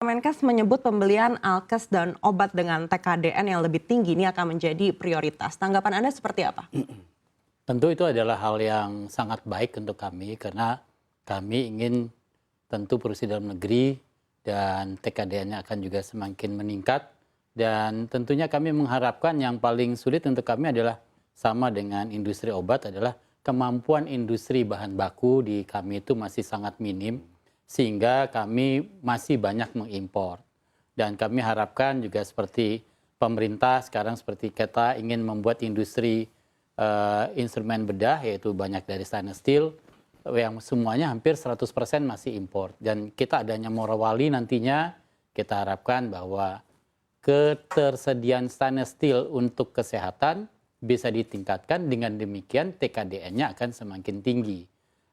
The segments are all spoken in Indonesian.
Kemenkes menyebut pembelian alkes dan obat dengan TKDN yang lebih tinggi ini akan menjadi prioritas. Tanggapan Anda seperti apa? Tentu itu adalah hal yang sangat baik untuk kami karena kami ingin tentu produksi dalam negeri dan TKDN-nya akan juga semakin meningkat. Dan tentunya kami mengharapkan yang paling sulit untuk kami adalah sama dengan industri obat adalah kemampuan industri bahan baku di kami itu masih sangat minim sehingga kami masih banyak mengimpor. Dan kami harapkan juga seperti pemerintah sekarang seperti kita ingin membuat industri instrumen bedah yaitu banyak dari stainless steel yang semuanya hampir 100% masih impor. Dan kita adanya Morowali nantinya kita harapkan bahwa ketersediaan stainless steel untuk kesehatan bisa ditingkatkan, dengan demikian TKDN-nya akan semakin tinggi.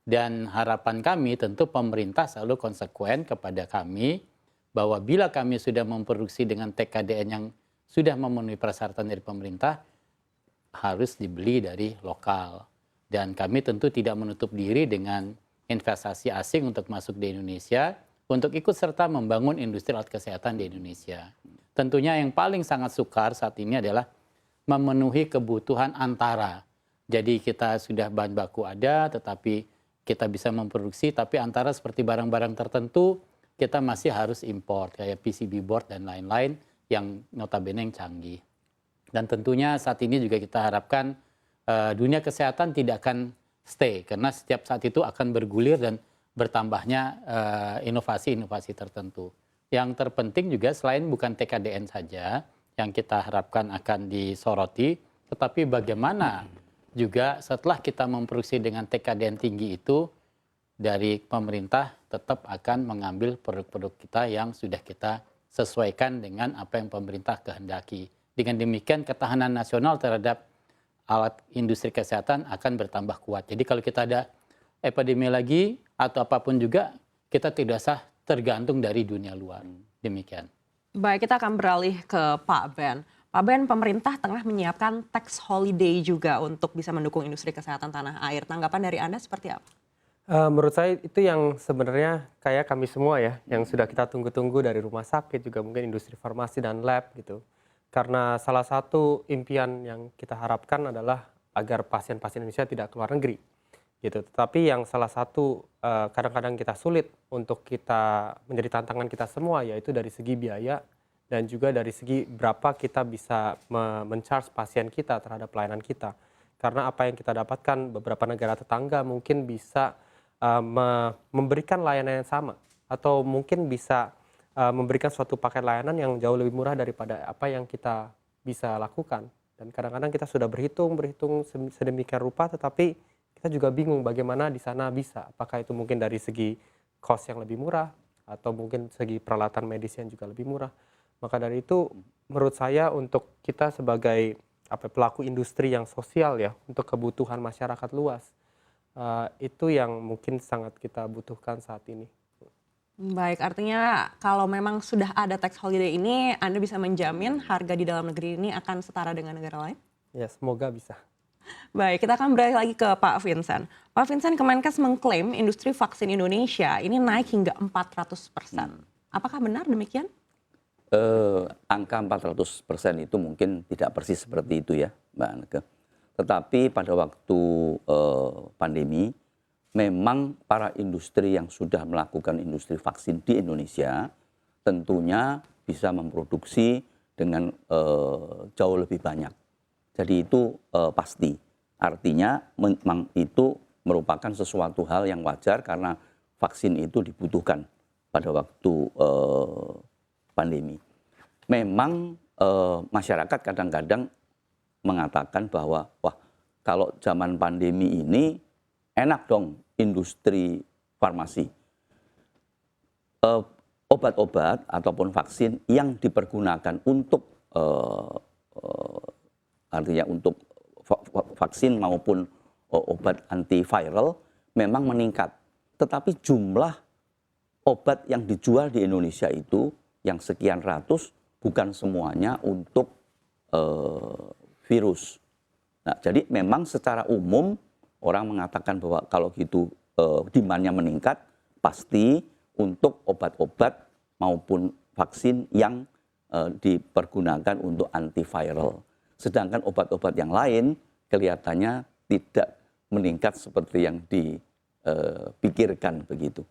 Dan harapan kami tentu pemerintah selalu konsekuen kepada kami bahwa bila kami sudah memproduksi dengan TKDN yang sudah memenuhi persyaratan dari pemerintah, harus dibeli dari lokal. Dan kami tentu tidak menutup diri dengan investasi asing untuk masuk di Indonesia, untuk ikut serta membangun industri alat kesehatan di Indonesia. Tentunya yang paling sangat sukar saat ini adalah memenuhi kebutuhan antara. Jadi kita sudah bahan baku ada, tetapi kita bisa memproduksi, tapi antara seperti barang-barang tertentu, kita masih harus import, kayak PCB board dan lain-lain yang notabene yang canggih. Dan tentunya saat ini juga kita harapkan dunia kesehatan tidak akan stay, karena setiap saat itu akan bergulir dan bertambahnya inovasi-inovasi tertentu. Yang terpenting juga selain bukan TKDN saja yang kita harapkan akan disoroti, tetapi bagaimana juga setelah kita memproduksi dengan TKDN tinggi itu, dari pemerintah tetap akan mengambil produk-produk kita yang sudah kita sesuaikan dengan apa yang pemerintah kehendaki. Dengan demikian ketahanan nasional terhadap alat industri kesehatan akan bertambah kuat. Jadi kalau kita ada epidemi lagi atau apapun juga, kita tidak usah tergantung dari dunia luar. Demikian. Baik, kita akan beralih ke Pak Ben. Pak Ben, pemerintah tengah menyiapkan tax holiday juga untuk bisa mendukung industri kesehatan tanah air. Tanggapan dari Anda seperti apa? Menurut saya itu yang sebenarnya kayak kami semua ya, yang sudah kita tunggu-tunggu dari rumah sakit, juga mungkin industri farmasi dan lab gitu. Karena salah satu impian yang kita harapkan adalah agar pasien-pasien Indonesia tidak keluar negeri gitu. Tetapi yang salah satu kadang-kadang kita sulit untuk kita menjadi tantangan kita semua, yaitu dari segi biaya dan juga dari segi berapa kita bisa men-charge pasien kita terhadap pelayanan kita. Karena apa yang kita dapatkan beberapa negara tetangga mungkin bisa memberikan layanan yang sama, atau mungkin bisa memberikan suatu paket layanan yang jauh lebih murah daripada apa yang kita bisa lakukan. Dan kadang-kadang kita sudah berhitung sedemikian rupa, tetapi kita juga bingung bagaimana di sana bisa. Apakah itu mungkin dari segi cost yang lebih murah, atau mungkin segi peralatan medis yang juga lebih murah. Maka dari itu menurut saya untuk kita sebagai pelaku industri yang sosial ya, untuk kebutuhan masyarakat luas, itu yang mungkin sangat kita butuhkan saat ini. Baik, artinya kalau memang sudah ada tax holiday ini, Anda bisa menjamin harga di dalam negeri ini akan setara dengan negara lain? Ya, semoga bisa. Baik, kita akan beralih lagi ke Pak Vincent. Pak Vincent, Kemenkes mengklaim industri vaksin Indonesia ini naik hingga 400%. Apakah benar demikian? Angka 400% itu mungkin tidak persis seperti itu ya, Mbak Anke. Tetapi pada waktu pandemi, memang para industri yang sudah melakukan industri vaksin di Indonesia tentunya bisa memproduksi dengan jauh lebih banyak. Jadi itu pasti. Artinya memang itu merupakan sesuatu hal yang wajar karena vaksin itu dibutuhkan pada waktu pandemi. Memang masyarakat kadang-kadang mengatakan bahwa wah kalau zaman pandemi ini enak dong industri farmasi. Obat-obat ataupun vaksin yang dipergunakan untuk artinya untuk vaksin maupun obat antiviral memang meningkat. Tetapi jumlah obat yang dijual di Indonesia itu yang sekian ratus bukan semuanya untuk virus. Nah, jadi memang secara umum orang mengatakan bahwa kalau gitu demand-nya meningkat, pasti untuk obat-obat maupun vaksin yang dipergunakan untuk antiviral. Sedangkan obat-obat yang lain kelihatannya tidak meningkat seperti yang dipikirkan begitu.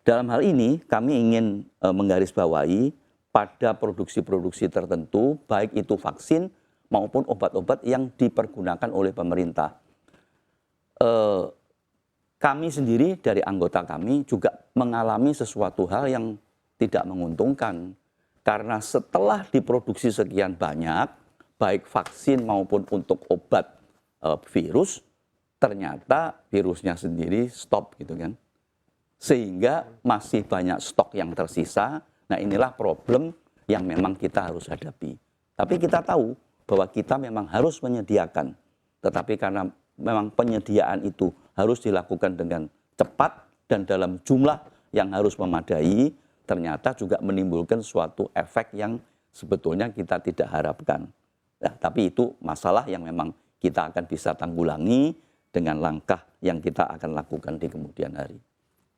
Dalam hal ini kami ingin menggarisbawahi pada produksi-produksi tertentu, baik itu vaksin maupun obat-obat yang dipergunakan oleh pemerintah. Kami sendiri dari anggota kami juga mengalami sesuatu hal yang tidak menguntungkan. Karena setelah diproduksi sekian banyak, baik vaksin maupun untuk obat virus, ternyata virusnya sendiri stop gitu kan. Sehingga masih banyak stok yang tersisa. Nah inilah problem yang memang kita harus hadapi. Tapi kita tahu bahwa kita memang harus menyediakan. Tetapi karena memang penyediaan itu harus dilakukan dengan cepat dan dalam jumlah yang harus memadai, ternyata juga menimbulkan suatu efek yang sebetulnya kita tidak harapkan. Nah, tapi itu masalah yang memang kita akan bisa tanggulangi dengan langkah yang kita akan lakukan di kemudian hari.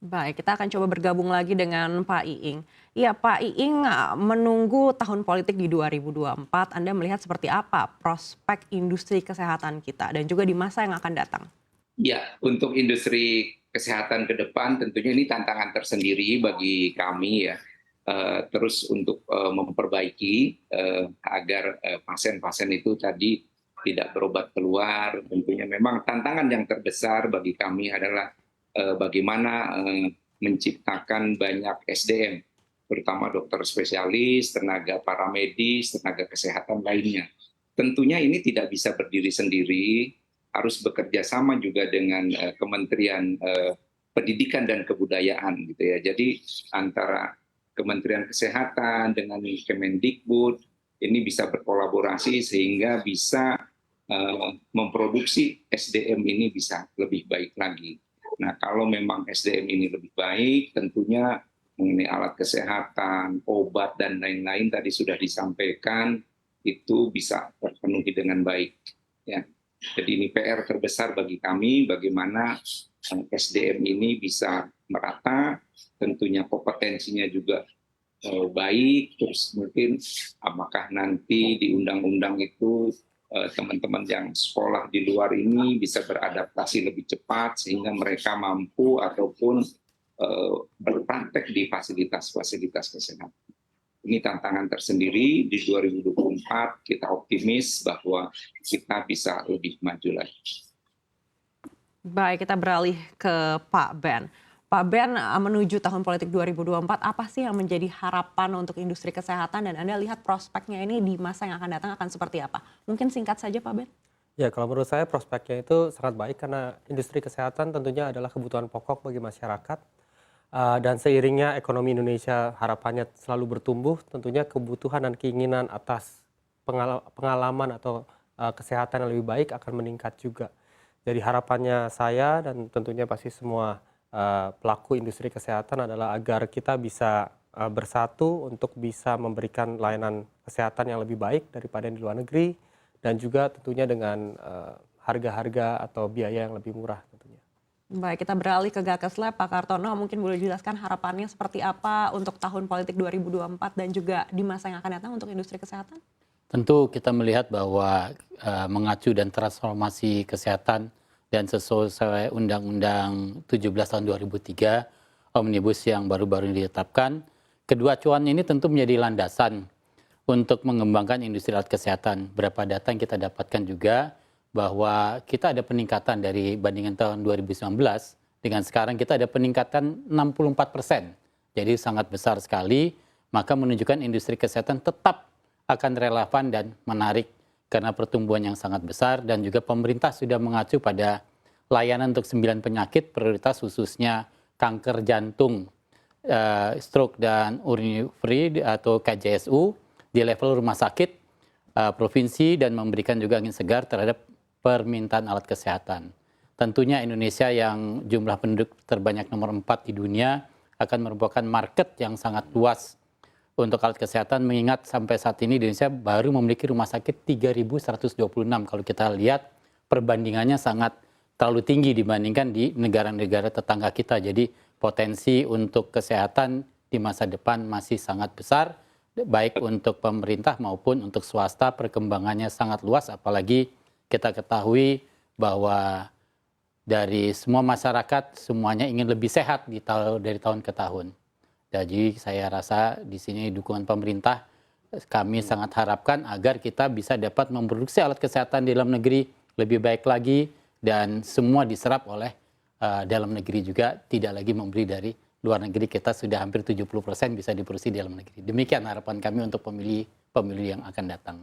Baik, kita akan coba bergabung lagi dengan Pak Iing. Iya, Pak Iing, menunggu tahun politik di 2024, Anda melihat seperti apa prospek industri kesehatan kita dan juga di masa yang akan datang? Ya, untuk industri kesehatan ke depan tentunya ini tantangan tersendiri bagi kami ya. Terus untuk memperbaiki agar pasien-pasien itu tadi tidak berobat keluar. Tentunya memang tantangan yang terbesar bagi kami adalah bagaimana menciptakan banyak SDM, terutama dokter spesialis, tenaga paramedis, tenaga kesehatan lainnya. Tentunya ini tidak bisa berdiri sendiri, harus bekerja sama juga dengan Kementerian Pendidikan dan Kebudayaan gitu ya. Jadi antara Kementerian Kesehatan dengan Kemendikbud ini bisa berkolaborasi sehingga bisa memproduksi SDM ini bisa lebih baik lagi. Nah, kalau memang SDM ini lebih baik, tentunya mengenai alat kesehatan, obat, dan lain-lain tadi sudah disampaikan, itu bisa terpenuhi dengan baik. Ya. Jadi ini PR terbesar bagi kami, bagaimana SDM ini bisa merata, tentunya kompetensinya juga baik, terus mungkin apakah nanti di undang-undang itu teman-teman yang sekolah di luar ini bisa beradaptasi lebih cepat sehingga mereka mampu ataupun berpraktek di fasilitas-fasilitas kesehatan. Ini tantangan tersendiri di 2024, kita optimis bahwa kita bisa lebih maju lagi. Baik, kita beralih ke Pak Ben. Pak Ben, menuju tahun politik 2024, apa sih yang menjadi harapan untuk industri kesehatan dan Anda lihat prospeknya ini di masa yang akan datang akan seperti apa? Mungkin singkat saja Pak Ben. Ya, kalau menurut saya prospeknya itu sangat baik karena industri kesehatan tentunya adalah kebutuhan pokok bagi masyarakat. Dan seiringnya ekonomi Indonesia harapannya selalu bertumbuh, tentunya kebutuhan dan keinginan atas pengalaman atau kesehatan yang lebih baik akan meningkat juga. Jadi harapannya saya dan tentunya pasti semua pelaku industri kesehatan adalah agar kita bisa bersatu untuk bisa memberikan layanan kesehatan yang lebih baik daripada yang di luar negeri dan juga tentunya dengan harga-harga atau biaya yang lebih murah tentunya. Baik, kita beralih ke Gakeslab, Pak Kartono mungkin boleh jelaskan harapannya seperti apa untuk tahun politik 2024 dan juga di masa yang akan datang untuk industri kesehatan? Tentu kita melihat bahwa mengacu dan transformasi kesehatan dan sesuai Undang-Undang 17 tahun 2003 Omnibus yang baru-baru ditetapkan, kedua acuan ini tentu menjadi landasan untuk mengembangkan industri alat kesehatan. Berapa data yang kita dapatkan juga bahwa kita ada peningkatan dari bandingan tahun 2019 dengan sekarang kita ada peningkatan 64%. Jadi sangat besar sekali, maka menunjukkan industri kesehatan tetap akan relevan dan menarik karena pertumbuhan yang sangat besar dan juga pemerintah sudah mengacu pada layanan untuk 9 penyakit prioritas khususnya kanker jantung, stroke dan urinary atau KJSU di level rumah sakit provinsi dan memberikan juga angin segar terhadap permintaan alat kesehatan. Tentunya Indonesia yang jumlah penduduk terbanyak nomor 4 di dunia akan merupakan market yang sangat luas untuk alat kesehatan, mengingat sampai saat ini Indonesia baru memiliki rumah sakit 3.126. Kalau kita lihat perbandingannya sangat terlalu tinggi dibandingkan di negara-negara tetangga kita. Jadi potensi untuk kesehatan di masa depan masih sangat besar, baik untuk pemerintah maupun untuk swasta. Perkembangannya sangat luas, apalagi kita ketahui bahwa dari semua masyarakat semuanya ingin lebih sehat dari tahun ke tahun. Jadi saya rasa di sini dukungan pemerintah kami sangat harapkan agar kita bisa dapat memproduksi alat kesehatan di dalam negeri lebih baik lagi dan semua diserap oleh dalam negeri juga, tidak lagi membeli dari luar negeri. Kita sudah hampir 70% bisa diproduksi di dalam negeri. Demikian harapan kami untuk pemilu yang akan datang.